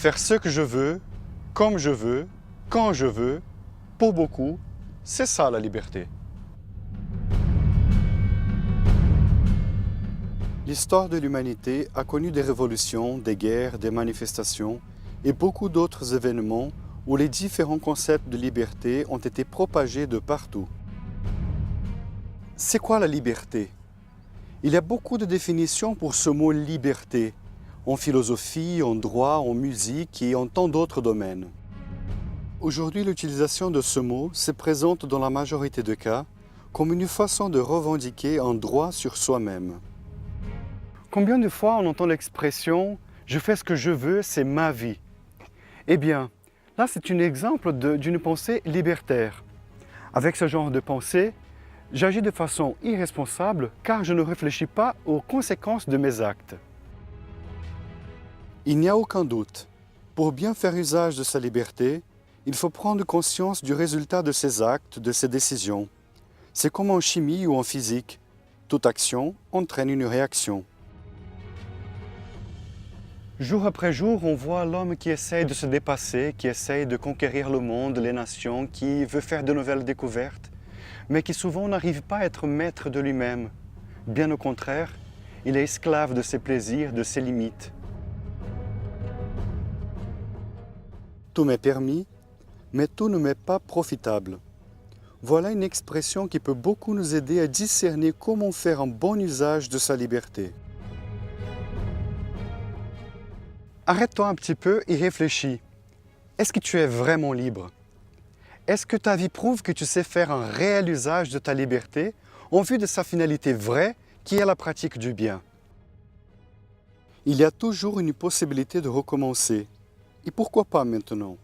Faire ce que je veux, comme je veux, quand je veux, pour beaucoup, c'est ça la liberté. L'histoire de l'humanité a connu des révolutions, des guerres, des manifestations et beaucoup d'autres événements où les différents concepts de liberté ont été propagés de partout. C'est quoi la liberté? Il y a beaucoup de définitions pour ce mot liberté, en philosophie, en droit, en musique et en tant d'autres domaines. Aujourd'hui, l'utilisation de ce mot se présente dans la majorité des cas comme une façon de revendiquer un droit sur soi-même. Combien de fois on entend l'expression « je fais ce que je veux, c'est ma vie ». Eh bien, là c'est un exemple d'une pensée libertaire. Avec ce genre de pensée, j'agis de façon irresponsable car je ne réfléchis pas aux conséquences de mes actes. Il n'y a aucun doute. Pour bien faire usage de sa liberté, il faut prendre conscience du résultat de ses actes, de ses décisions. C'est comme en chimie ou en physique. Toute action entraîne une réaction. Jour après jour, on voit l'homme qui essaye de se dépasser, qui essaye de conquérir le monde, les nations, qui veut faire de nouvelles découvertes, mais qui souvent n'arrive pas à être maître de lui-même. Bien au contraire, il est esclave de ses plaisirs, de ses limites. Tout m'est permis, mais tout ne m'est pas profitable. Voilà une expression qui peut beaucoup nous aider à discerner comment faire un bon usage de sa liberté. Arrête-toi un petit peu et réfléchis. Est-ce que tu es vraiment libre? Est-ce que ta vie prouve que tu sais faire un réel usage de ta liberté en vue de sa finalité vraie qui est la pratique du bien? Il y a toujours une possibilité de recommencer. Et pourquoi pas maintenant?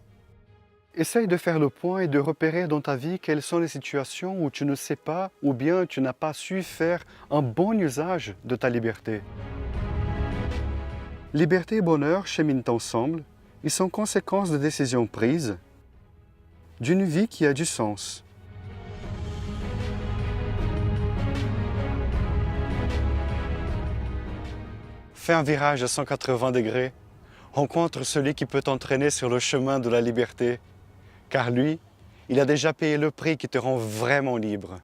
Essaye de faire le point et de repérer dans ta vie quelles sont les situations où tu ne sais pas ou bien tu n'as pas su faire un bon usage de ta liberté. Liberté et bonheur cheminent ensemble. Ils sont conséquences de décisions prises, d'une vie qui a du sens. Fais un virage à 180 degrés. Rencontre celui qui peut t'entraîner sur le chemin de la liberté. Car lui, il a déjà payé le prix qui te rend vraiment libre.